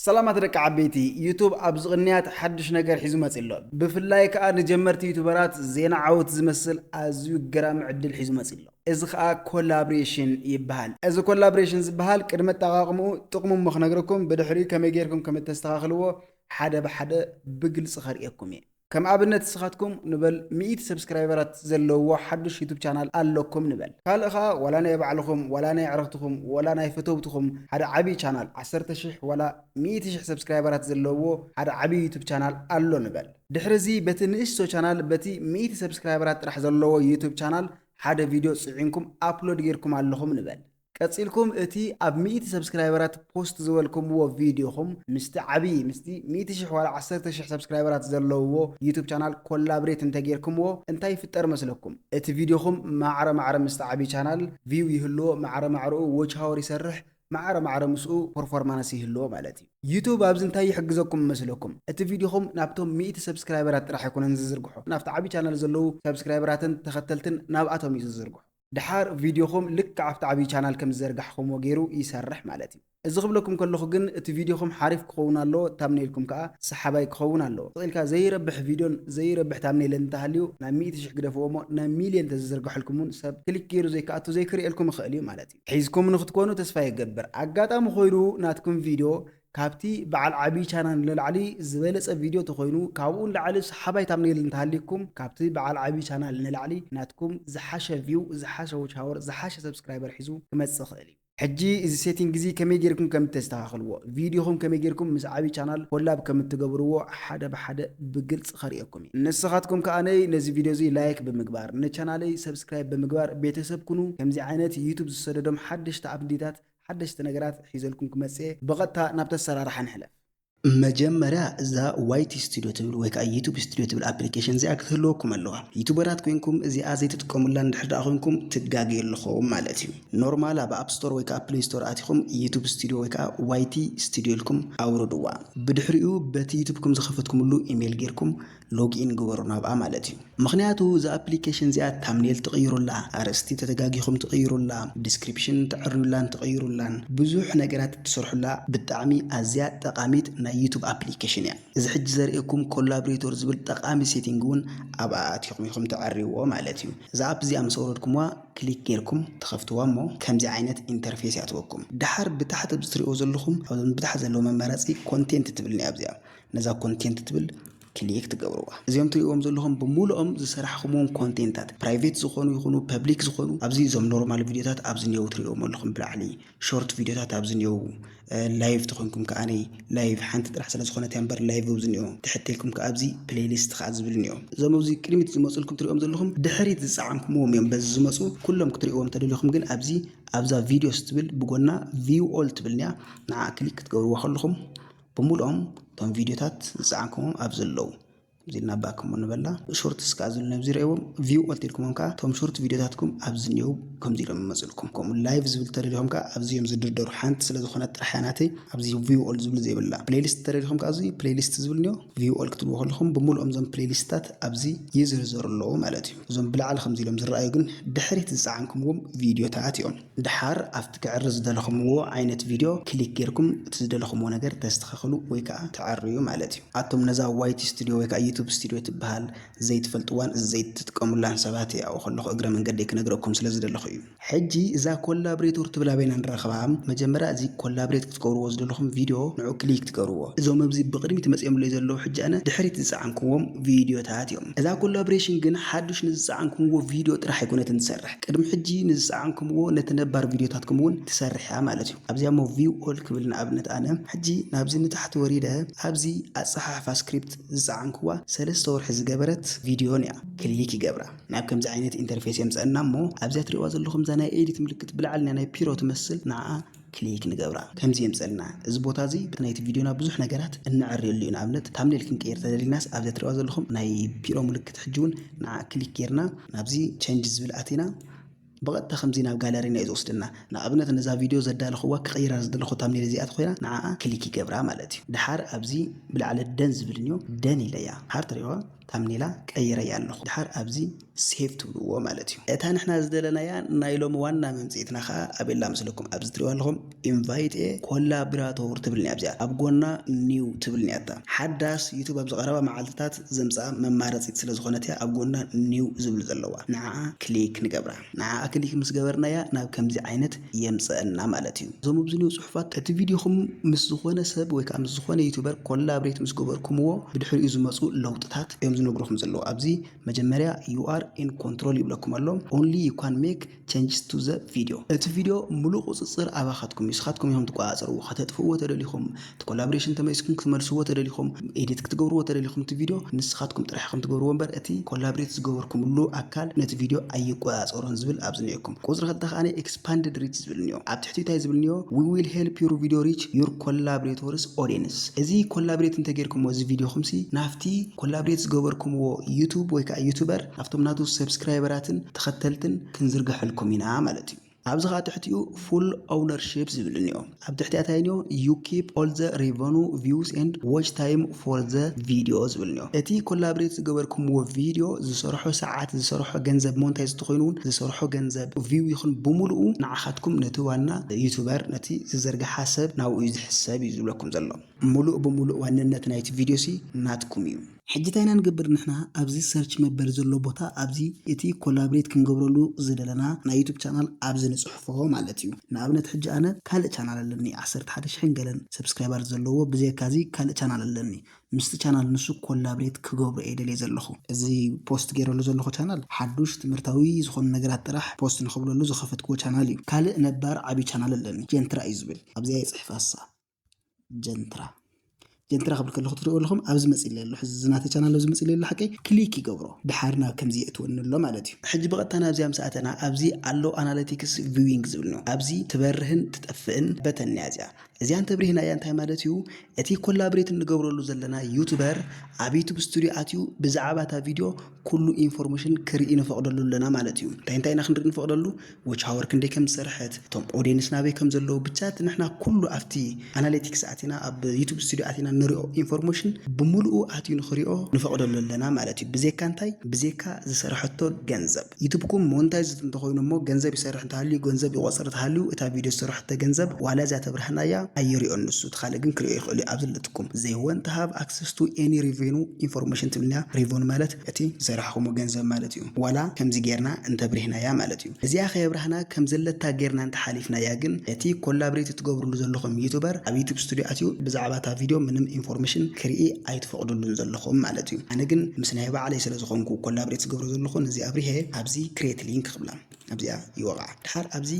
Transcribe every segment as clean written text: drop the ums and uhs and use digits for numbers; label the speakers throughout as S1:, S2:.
S1: سلامات رك عبيتي يوتيوب أبز غنيات حدش نجار حزمة إلا بفلاي كأن جمرت يوتيوبرات زين عود زمسل أزيو جرام عدل حزمة إلا إذا كولابريشن يبهال إذا كولابريشن يبهال كلمة تقاقمو تقوموا مخنجركم بدحري كم يجيركم كم تستغلوا حدا بحدا بقل صخريكم كم أبنت سخاتكم نبل 100 سبسكرايبرات زلوا حدش يوتيوب شانل قالكم نبل قال أخا ولا أنا يبعلكم ولا أنا يعرفتكم ولا أنا يفتوبتكم هذا عبي شانل 10 شح ولا 100 شح سبسكرايبرات زلوا هذا عبي يوتيوب شانل قالو نبل دحرزي بتنشتو شانل بتي 100 سبسكرايبرات راح زلوا يوتيوب شانل هذا فيديو صعينكم أبلود غيركم علىهم نبل قصيلكم اتي اب 100 سبسكرايبرات بوست زولكم و فيديوهم مستعبي مستي 100 شح ولا 10 شح سبسكرايبرات زلوو يوتيوب شانل كولابريت انت غيركم و انتي فطر مسلكم اتي فيديوهم معره مستعبي شانل فيو يهلو معره وجه هاور يسرح معره مسو پرفورمانس يهلو مالتي يوتيوب ابز انتي يحجزكم مسلكم اتي فيديوهم نابتهم 100 سبسكرايبرات راح يكون نزرغحو نافت عبي شانل زلو سبسكرايبراتن تختلتن ناباتهم يزرغحو دحار فيديوكم لك عفت عبي channel كم زرقحكم وغيرو يسرح مالتي إذا قبلكم كلكم جن ات فيديوكم حارف كخونا له تامنيلكم كا سحباي كخونا له قيلكا زي ربح فيديو زي ربح تامنيل انتهاليو نا 100 شح قدفومو نا مليون تزرقح لكمون سب كليك كيرو زي كاتو زي كري لكم خاليو مالتي حيزكم نختكونو تسفا يقبر عقاطام خويرو ناتكم فيديو كابتي بعل عبي channel للعلي زبالص فيديو تخوينو كابون لعلي سحباي تامنيل انتهاليكم كابتي بعل عبي channel للعلي ناتكم زحاشه فيو زحاشه وش هاور زحاشه سبسكرايبر حيزو كمتص خالي حجي إذا سيتنج زي كم يجيركم كم تستخدموا فيديوهم كم يجيركم مسعبي channel كلها بكم تجبروه حدا بحدا بقلت خريقكم نسخاتكم كأني نزي فيديو زي لايك بمقبار نشانالي سبسكرايب بمقبار بيتسب كنو كم زي عينات يوتيوب زسردهم حدش تعبديتات حدش تنقرات حيزلكم كمسي بغتها نبت السرارة حنحلف مجمرة إذا وايت ستوديو تبل ويك يوتيوب ستوديو تبل أبليكيشن زي أكثرلوكم اللوها يوتيوبرات كوينكم زي أزيت تقوم لان دحر أخوينكم تجاجي اللخوم مالتي نورمال بأب ستور ويك بلاي ستور أتيكم يوتيوب ستوديو ويك وايتي ستوديو لكم أوردوا بدحريو بتي يوتيوبكم زخفتكم له إيميل غيركم لوج إن جورنا بقى مالتي مخنياتو زي أبليكيشن زي تامنيل تغيروا لا أرستي تتجاجيهم تغيروا لا ديسكريبشن تعرضوا لان تغيروا لان بزوح نجارات تصرحوا لا بالتعمي أزياء تقاميت يوتيوب ابليكيشن يعني اذا حج زرئكم كولابريتور زبل طقامي سيتينغون اباتيكم تعريو مالتي اذا اب زي امسوركم كليك غيركم تخفتوا مو كمزي عينت انترفيس ياتوكم دحر بتحت بستريو زلخم او بتحت زلو ممرصي كونتنت تبلني ابزيا نزا كونتنت تبل كليك تقبروا زيهم تريوم زلهم بمولهم زسرحكمون كونتنتات برايفت زخونو يخونو بابليك زخونو ابزي زوم نورمال فيديوهات ابزنيو تريوم لكم بالعلي شورت فيديوهات ابزنيو لايف تخونكم كاني لايف حنت راح سلا زخونه تنبر لايف وبزنيو تحت لكم كابزي بلاي ليست خازبلنيو زوم زي كلمه زمصلكم تريوم زلهم دحريت زعانكم ومن بزمصو كلهم كتريوم تدلكم جن ابزي ابزا فيديو ستبل بقولنا فيو اول تبلنيا مع كليك تقبروا خلكم بمولهم توم فيديوهات زعانكم ابزلو زينا باكم ونبلا شورت سكازل نبزير ايوم فيو قلتلكم كا توم شورت فيديوهاتكم ابزنيو كم زيرم مزلكم كم لايف زبل تريهم كا ابزيوم زدردر حانت سلا زخونه طرحاناتي ابزي فيو اول زبل زي بلا بلاي ليست تريهم كا ازي بلاي ليست زبلنيو فيو اول كتبو خلكم بمول امزم بلاي ليستات ابزي يزرزر لو مالتي زم بلا على خمزي لهم زرايو كن دحريت زعانكم فيديو تاعتيون دحار افتك عرز دلكم عينت فيديو كليك غيركم تزدلكم ونجر تستخخلوا ويكا تعريو مالتي اتم نزا وايت ستوديو ويكا يوتيوب ستوديو تبهال زيت فلطوان زيت تتقوم لها حساباتي او خلخ اجرا من قديك نغركم سلازد لخو حجي اذا كولابريتور تبلا بينا نرخبام مجمرا ازي كولابريت تقورو وزد لكم فيديو نعو كليك تقورو اذا مبزي بقدمي تمصيم لي زلو حج انا دحريت زعانكم فيديو تاعتيهم اذا كولابريشن جن حدش نزعانكم فيديو طرح يكون تنسرح قدم حجي نزعانكم نتنبر فيديو تاعتكم تسرح مالتي ابزي مو فيو اول كبلنا ابنت انا حجي نابزي تحت وريده ابزي اصحح سكريبت زعانكم سلسة ورح زجبرت فيديونيا كليك جبرة نعم كم زعينة انترفيس يمسألنا مو أبزات رواز اللهم زنا إيدي تملكت بالعلن أنا بيرو تمثل نع كليك نجبرة كم زي يمسألنا زبوتازي بتنايت فيديونا بزح نجارات النعري اللي نعملت تعمل لكن كير تدري الناس أبزات رواز اللهم ناي بيرو ملكت حجون نع كليك كيرنا نبزي changes بالأتينا بغت تخمزينا بجاليرينا يزوستنا نابنت نزا فيديو زدال خواك غير زدال خو تامني زيات خوينا نعا كليكي جبرا مالتي دحار ابزي بالعلى الدنز بالنيو داني ليا حار تريوا ታምኔላ ቀይረያለሁ ድሓር ኣብዚ ሴቭ ትብልዎ ማለት እዩ እታ ንሕና ዝደለናያ ናይ ሎሚ ዋና መምፅኢትና ከዓ ኣበላ ምስለኩም ኣብዚ ትሪእዋ ኣለኹም ኢንቫይት ኮላብራቶር ትብልኒ ኣብዚኣ ኣብ ጎና ኒው ትብልኒ ኣታ ሓዳስ ዩቱብ ኣብ ዝቐረባ መዓልትታት ዘምፅኣ መማረፂት ስለ ዝኾነት እያ ኣብ ጎና ኒው ዝብል ዘለዋ ንዓኣ ክሊክ ንገብራ ንዓኣ ክሊክ ምስ ገበርናያ ናብ ከምዚ ዓይነት የምፅአና ማለት እዩ እዞም ኣብዚ ኒው ፅሑፋት እቲ ቪድዮኹም ምስ ዝኾነ ሰብ ወይ ከዓ ምስ ዝኾነ ዩቱበር ኮላብሬት ምስ ገበርኩምዎ ብድሕሪኡ ዝመፁ ለውጥታት እዮም ዝነግሩኹም ዘለዉ ኣብዚ መጀመርያ ዩ አር ኢን ኮንትሮል ይብለኩም ኣሎ ኦንሊ ዩ ካን ሜክ ቼንጅስ ቱ ዘ ቪድዮ እቲ ቪድዮ ሙሉእ ቁፅፅር ኣባኻትኩም ንስኻትኩም ኢኹም ትቆፃፀርዎ ከተጥፍእዎ ተደሊኹም እቲ ኮላብሬሽን ተመይስኩም ክትመልስዎ ተደሊኹም ኤዲት ክትገብርዎ ተደሊኹም እቲ ቪድዮ ንስኻትኩም ጥራሕ ኢኹም ትገብርዎ እምበር እቲ ኮላብሬት ዝገበርኩምሉ ኣካል ነቲ ቪድዮ ኣይቆፃፀሮን ዝብል ኣብዚ እኒአኩም ቁፅሪ ክልተ ከዓ ኤክስፓንድድ ሪች ዝብል እኒኦ ኣብ ትሕቲ እንታይ ዝብል እኒኦ ዊ ዊል ሄልፕ ዩር ቪድዮ ሪች ዩር ኮላብሬተርስ ኦዲየንስ እዚ ኮላብሬት እንተጌርኩምዎ እዚ ቪድዮኹም ሲ ናፍቲ ኮላብሬት ዝገበርኩምዎ ዩቱብ ወይ ከዓ ዩቱበር ናፍቶም ናቱ ሰብስክራይበራትን ተኸተልትን ክንዝርግሐልኩም ኢና ማለት እዩ ኣብዚ ከዓ ትሕቲኡ ፉል ኦውነርሺፕ ዝብል እኒኦ ኣብ ትሕቲ እንታይ እኒኦ ዩ ኪፕ ኦል ዘ ሬቨኑ ቪውስ ኤንድ ዋች ታይም ፎር ዘ ቪድዮ ዝብል እኒኦ እቲ ኮላብሬት ዝገበርኩምዎ ቪድዮ ዝሰርሖ ሰዓት ዝሰርሖ ገንዘብ ሞንታይዝ እንተኮይኑ እውን ዝሰርሖ ገንዘብ ቪው ይኹን ብምሉኡ ንዓኻትኩም ነቲ ዋና ዩቱበር ነቲ ዝዘርግሓ ሰብ ናብኡ ዝሕሰብ እዩ ዝብለኩም ዘሎ ሙሉእ ብምሉእ ዋንነት ናይቲ ቪድዮ ሲ ናትኩም እዩ ሕጂ ታይና ንገብር ንሕና ኣብዚ ሰርች መበል ዘሎ ቦታ ኣብዚ እቲ ኮላብሬት ክንገብረሉ ዝደለና ናይ ዩቱብ ቻናል ኣብዚ ንፅሕፎ ማለት እዩ ንኣብነት ሕጂ ኣነ ካልእ ቻናል ኣለኒ 11,000 ገለን ሰብስክራይበር ዘለዎ ብዘይካዚ ካልእ ቻናል ኣለኒ ምስቲ ቻናል ንሱ ኮላብሬት ክገብሮ እየ ደልየ ዘለኹ እዚ ፖስት ገይረሉ ዘለኹ ቻናል ሓዱሽ ትምህርታዊ ዝኾኑ ነገራት ጥራሕ ፖስት ንኽብለሉ ዝኸፈትክዎ ቻናል እዩ ካልእ ነባር ዓብይ ቻናል ኣለኒ ጀንትራ እዩ ዝብል ኣብዚኣ ይፅሕፋሳ ጀንትራ ክብል ከለኹ ትሪእዎ ኣለኹም ኣብዚ መፂለ ኣሎ ሕዚ ዝናተ ቻናል ኣብዚ መፂለ ኣሎ ሓቀይ ክሊክ ይገብሮ ድሓር ናብ ከምዚ የእትወኒ ኣሎ ማለት እዩ ሕጂ ብቐጥታ ናብዚኣ ምስኣተና ኣብዚ ኣሎ ኣናሊቲክስ ቪዊንግ ዝብል ነው ኣብዚ ትበርህን ትጠፍእን በተን እያ እዚኣ እዚኣ እንተብሪህና እያ እንታይ ማለት እዩ እቲ ኮላብሬት እንገብረሉ ዘለና ዩቱበር ኣብ ዩቱብ ስቱድዮ ኣትዩ ብዛዕባ እታ ቪድዮ ኩሉ ኢንፎርሜሽን ክርኢ ንፈቕደሉ ኣለና ማለት እዩ እንታይ ኢና ክንርኢ ንፈቕደሉ ዎች ሃወር ክንደይ ከም ዝሰርሐት እቶም ኦዲየንስ ናበይ ከም ዘለዉ ብቻ ንሕና ኩሉ ኣብቲ ኣናሊቲክስ ኣቲና ኣብ ዩቱብ ስቱድዮ ኣቲና ንሪኦ ኢንፎርሜሽን ብምሉኡ ኣትዩ ንኽሪኦ ንፈቕደሉ ኣለና ማለት እዩ ብዜካ እንታይ ብዜካ ዝሰርሐቶ ገንዘብ ዩቱብኩም ሞኔታይዝ እንተኮይኑ እሞ ገንዘብ ይሰርሕ እንተሃልዩ ገንዘብ ይቆፅር እንተሃልዩ እታ ቪድዮ ዝሰርሐቶ ገንዘብ ዋላ እዛ ተብርሃናያ ኣይሪኦ ንሱ ትኻለ ግን ክሪኦ ይኽእሉ ኣብ ዘለትኩም they want to have access to any revenue information ትብልና revenue ማለት እቲ ዝሰርሕኹሞ ገንዘብ ማለት እዩ ዋላ ከምዚ ጌርና እንተብሪህናያ ማለት እዩ እዚኣ ከየብርሃና ከም ዘለታ ጌርና እንተሓሊፍናያ ግን እቲ ኮላብሬት ትገብርሉ ዘለኹም ዩቱበር ኣብ ዩቱብ ስቱድዮ ኣትዩ ብዛዕባ እታ ቪድዮ ምንም ኢንፎርሜሽን ክርኢ ኣይትፈቕዱሉን ዘለኹም ማለት እዩ ኣነ ግን ምስ ናይ ባዕለይ ስለ ዝኾንኩ ኮላብሬት ዝገብሮ ዘለኹ እዚ ኣብሪሄ ኣብዚ ክሬት ሊንክ ክብላ ኣብዚኣ ይወቕዓ ድሓር ኣብዚ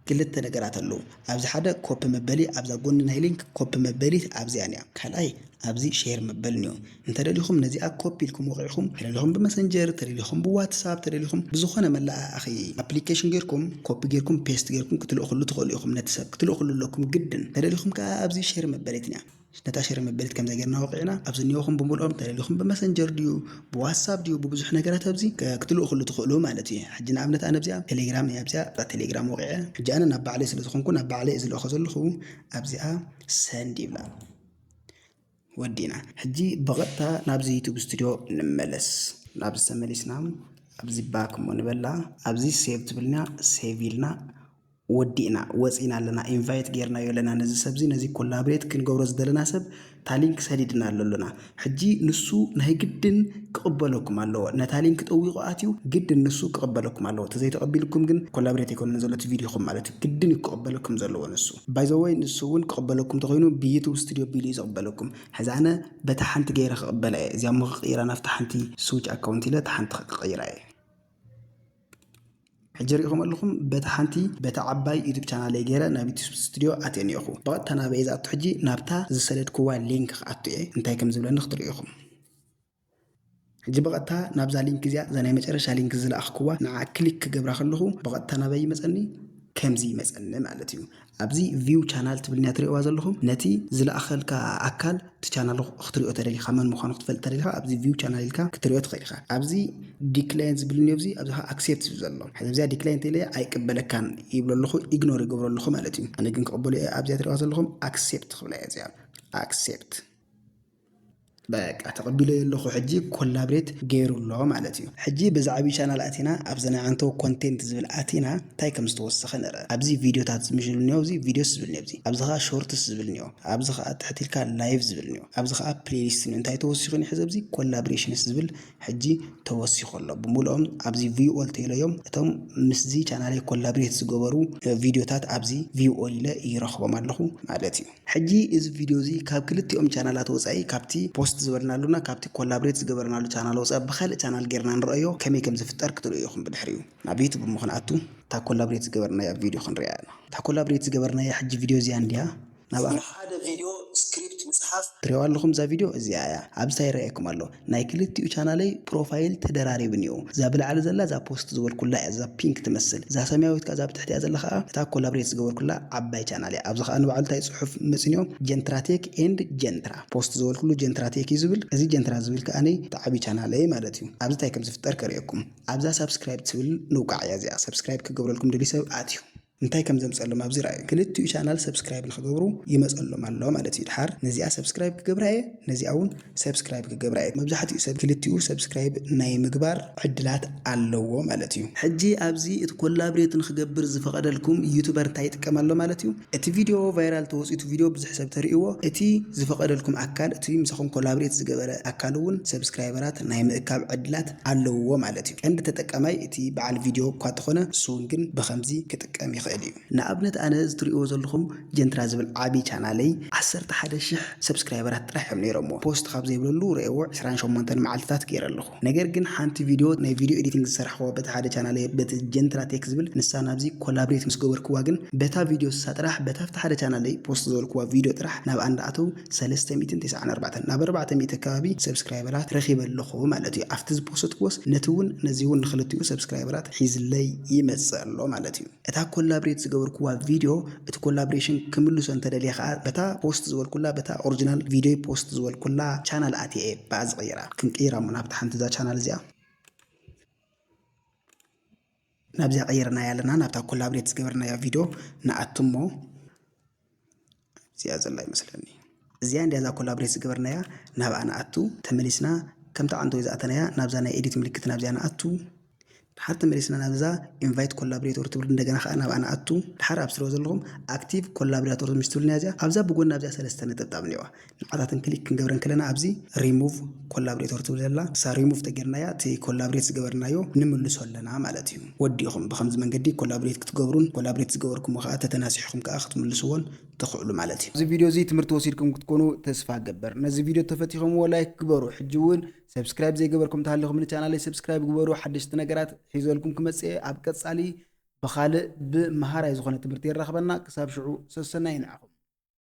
S1: ክልተ ነገራት ኣለዉ ኣብዚ ሓደ ኮፒ መበሊ ኣብዛ ጎኒ ናይ ሊንክ ኮፒ መበሊት ኣብዚኣ እኒኣ ካልኣይ ኣብዚ ሼር መበል እኒኦ እንተደሊኹም ነዚኣ ኮፒ ኢልኩም ወቂዕኹም ተደሊኹም ብመሰንጀር ተደሊኹም ብዋትሳፕ ተደሊኹም ብዝኾነ መላእኺ ኣፕሊኬሽን ጌርኩም ኮፒ ጌርኩም ፔስት ጌርኩም ክትልእኽሉ ትኽእሉ ኢኹም ነቲ ሰብ ክትልእኽሉ ኣለኩም ግድን ተደሊኹም ከዓ ኣብዚ ሼር መበሊት እኒኣ ነታ ሼር መበሊት ከምዛ ጌርና ወቂዕና ኣብዚ እኒኦኹም ብምልኦም ተደሊኹም ብመሰንጀር ድዩ ብዋትሳፕ ድዩ ብብዙሕ ነገራት ኣብዚ ክትልእኽሉ ትኽእሉ ማለት እዩ ሕጂ ንኣብነት ኣነ ኣብዚኣ ቴሌግራም እያ ኣብዚኣ ቴሌግራም ወቂዐ ሕጂ ኣነ ናብ ባዕለይ ስለ ዝኾንኩ ናብ ባዕለይ ዝልእኹ ዘለኹ ኣብዚኣ ሰንድ ይብላ ወዲና ሕጂ በቐጥታ ናብዚ ዩቱብ ስቱድዮ ንመለስ ናብዚ ተመሊስና ኣብዚ ባክ ሞ ንበላ ኣብዚ ሴቭ ትብልና ሴቭ ኢልና ወዲእና ወፂና ኣለና ኢንቫይት ጌርና የለና ነዚ ሰብዚ ነዚ ኮላብሬት ክንገብሮ ዝደለና ሰብ ታሊንክ ሰዲድና ኣለና ሕጂ ንሱ ናይ ግድን ክቕበለኩም ኣለዎ ነታ ሊንክ ጠዊቑ ኣትዩ ግድን ንሱ ክቕበለኩም ኣለዎ ተዘይተቐቢልኩም ግን ኮላብሬት ኣይኮነን ዘሎ እቲ ቪድዮኹም ማለት እዩ ግድን ክቕበለኩም ዘለዎ ንሱ ባይ ዘ ወይ ንሱ እውን ክቕበለኩም ተኮይኑ ብዩቱብ ስቱድዮ ቢሉ እዩ ዝቕበለኩም ሕዚ ኣነ በታ ሓንቲ ገይረ ክቕበለ እየ እዚኣ ሞ ክቕይራ ናብታ ሓንቲ ስዊች ኣካውንት ኢለ ታ ሓንቲ ክቕይራ እየ ሕጂ ሪኢኹም ኣለኹም በታ ሓንቲ በታ ዓባይ ዩቱብ ቻናል ገይረ ናብ ዩቱብ ስቱድዮ ኣትየ እኒአኹ በቐጥታ ናበይ ዝኣቱ ሕጂ ናብታ ዝሰደድክዋ ሊንክ ክኣቱ እየ እንታይ ከም ዝብለኒ ክትሪኢኹም ሕጂ በቐጥታ ናብዛ ሊንክ እዚኣ እዛ ናይ መጨረሻ ሊንክ ዝለኣኽክዋ ንዓ ክሊክ ክገብራ ከለኹ በቐጥታ ናበይ ይመፀኒ ከምዚ ይመፀኒ ማለት እዩ ኣብዚ ቪው ቻናል ትብልኛ ትሪእዋ ዘለኹም ነቲ ዝለኣኸልካ ኣካል እቲ ቻናል ክትሪኦ ተደሊኻ መን ምዃኑ ክትፈልጥ ተደሊኻ ኣብዚ ቪው ቻናል ኢልካ ክትሪኦ ትኽእል ኢኻ ኣብዚ ዲክላይን ዝብልኒ ኣብዚ ኣብዚ ኣክሴፕት ዝብል ዘሎ ሕዚ ኣብዚኣ ዲክላይን ተኢለ ኣይቅበለካን ይብሎ ኣለኹ ኢግኖር ይገብሮ ኣለኹ ማለት እዩ ኣነ ግን ክቕበሉ እየ ኣብዚኣ ትሪእዋ ዘለኹም ኣክሴፕት ክብላ እየ እዚኣ ኣክሴፕት በቃ ተቀቢለ ለኹ ሕጂ ኮላብሬት ገይሩሎ ማለት እዩ ሕጂ ብዛዕቢ ቻናል አቲና ኣብዘና አንቶ ኮንቴንት ዝብል አቲና ታይ ከም ዝተወሰኸ ነረ ኣብዚ ቪዲዮታት ዝምሽልኒዮ እዚ ቪዲዮስ ዝብልኒ ኣብዚ ኣብዝኻ ሾርትስ ዝብልኒዮ ኣብዝኻ ተሕቲልካ ላይቭ ዝብልኒዮ ኣብዝኻ ፕሌሊስት እንታይ ተወሲኹኒ ሕዚ ኣብዚ ኮላብሬሽንስ ዝብል ሕጂ ተወሲኹ ኣሎ ብሙሉኦም ኣብዚ ቪው ኦል ተይለዮም እቶም ምስዚ ቻናለይ ኮላብሬት ዝገበሩ ቪዲዮታት ኣብዚ ቪው ኦል ኢለ ይረኽቦም ኣለኹ ማለት እዩ ሕጂ እዚ ቪዲዮ እዚ ካብ ክልቲኦም ቻናላት ወፃኢ ካብቲ ፖስት ዝበርናሉና ካብቲ ኮላብሬት ዝገበርናሉ ቻናል ወፃኢ ብኻልእ ቻናል ጌርና ንረአዮ ከመይ ከም ዝፍጠር ክትርእዩ ኢኹም ብድሕሪኡ ናብ ዩቱብ ምኽንያቱ እታ ኮላብሬት ዝገበርናያ ቪዲዮ ክንሪኣ ኢና እታ ኮላብሬት ዝገበርናያ ሕጂ ቪዲዮ እዚኣ እንድያ ናብ ሓደ ቪዲዮ ስክሪፕት ምጽሓፍ ትሪኦ ኣለኹም ዛ ቪዲዮ እዚኣ እያ ኣብዛ ይረአየኩም ኣሎ ናይ ክልቲኡ ቻናለይ ፕሮፋይል ተደራሪብኒዮ እዛ ብላዕሊ ዘላ እዛ ፖስት ዝበልኩላ እዛ ፒንክ ትመስል እዛ ሰማያዊት ከዛ ብትሕቲያ ዘላ ከዓ እታ ኮላብሬት ዝገበርኩላ ዓባይ ቻናል እያ ኣብዚ ከዓ ንባዕሉ እንታይ ፅሑፍ መፅንዮ ጀንትራቴክ ኤንድ ጀንትራ ፖስት ዝበልኩሉ ጀንትራቴክ እዩ ዝብል እዚ ጀንትራ ዝብል ከዓነይ ተዓቢ ቻናለይ ማለት እዩ ኣብዚ እንታይ ከም ዝፍጠር ከሪአኩም ኣብዛ ሰብስክራይብ ትብል ንውቃዕ እያ እዚኣ ሰብስክራይብ ክገብረልኩም ደሊ ሰብ ኣትዩ እንታይ ከም ዘምፀሎም ኣብዚ ራእዩ ክልቲኡ ቻናል ሰብስክራይብ ንኽገብሩ ይመፀሎም ኣሎ ማለት እዩ ድሓር ነዚኣ ሰብስክራይብ ክገብራየ ነዚኣ እውን ሰብስክራይብ ክገብራየ መብዛሕትኡ ሰብ ክልቲኡ ሰብስክራይብ ናይ ምግባር ዕድላት ኣለዎ ማለት እዩ ሕጂ ኣብዚ እቲ ኮላብሬት ንክገብር ዝፈቀደልኩም ዩቱበር እንታይ ይጥቀም ኣሎ ማለት እዩ እቲ ቪድዮ ቫይራል ተወፂቱ ቪድዮ ብዙሕ ሰብ ተርእይዎ እቲ ዝፈቀደልኩም ኣካል እቲ ምሳኹም ኮላብሬት ዝገበረ ኣካል እውን ሰብስክራይበራት ናይ ምእካብ ዕድላት ኣለዎ ማለት እዩ ቀንዲ ተጠቃማይ እቲ በዓል ቪድዮ እኳ ተኾነ እሱ ግን ብከምዚ ክጥቀም ይኽእል እዩ ንኣብነት ኣነ ዝትሪእዎ ዘለኹም ጀንትራ ዝብል ዓቢ ቻናለይ 11000 ሰብስክራይበራት ጥራሕ እዮም ነይሮሞ ፖስት ካብ ዘይብለሉ ርአዎ 28 መዓልትታት ገይረ ኣለኹ ነገር ግን ሓንቲ ቪድዮ ናይ ቪድዮ ኤዲቲንግ ዝሰርሕዎ በቲ ሓደ ቻናለይ በቲ ጀንትራ ቴክ ዝብል ንሳ ናብዚ ኮላብሬት ምስ ገበርክዋ ግን በታ ቪድዮ ሳ ጥራሕ በታ ኣብቲ ሓደ ቻናለይ ፖስት ዝበልክዋ ቪድዮ ጥራሕ ናብ ኣንዳኣተው 394 ናብ 400 ከባቢ ሰብስክራይበራት ረኺበ ኣለኹ ማለት እዩ ኣብቲ ዝፖስትክዎስ ነቲ እውን ነዚ እውን ንክልቲኡ ሰብስክራይበራት ሒዝለይ ይመፅእ ኣሎ ማለት እዩ እታ ኮላብሬት ዝገበርክዋ ቪድዮ እቲ ኮላብሬሽን ክምልሶ እንተደልየ ከዓ በታ ፖስት ዝበልኩላ በታ ኦሪጂናል ቪድዮ ፖስት ዝበልኩላ ቻናል ኣትየ ባዝ ቀይራ ክንቀይራ ሞ ናብቲ ሓንቲ እዛ ቻናል እዚኣ ናብዚኣ ቀይርና ያለና ናብታ ኮላብሬት ዝገበርናያ ቪድዮ ንኣትሞ እዚኣ ዘላ ይመስለኒ እዚኣ እንድያ ዛ ኮላብሬት ዝገበርናያ ናብኣ ንኣቱ ተመሊስና ከምታ ዓንቶ ዝኣተናያ ናብዛ ናይ ኤዲት ምልክት ናብዚኣ ንኣቱ حتى مريسنا نبذا invite collaborator تقول ندجنا خا أنا أنا أتو الحرب أبصروا زلهم active collaborator مستولنا هذا أبزا بقول نبذا سلستنا تبتعملوا عادة كليك نجبرن كلنا أبزي remove collaborator تقول لا صار remove تجرنا يا تي collaborate جبرنا يو نملس هلا عملتهم وديهم بخمس من جدي collaborate تجبرون collaborate تجبركم وخاء تتناسحكم كأخذ ملسون تخلوا معلتهم. زي فيديو زي تمرت وصيركم تكونوا تسفى جبر نزي فيديو تفتيهم ولا يكبروا حجون سبسكرايب زي جبركم تعلقوا من القناة سبسكرايب جبروا حدش تناجرات حيزوا لكم كمسة أبكت علي بخالق بمهارة يزخون تمرتين رخبنا كسب شعو سنين عقب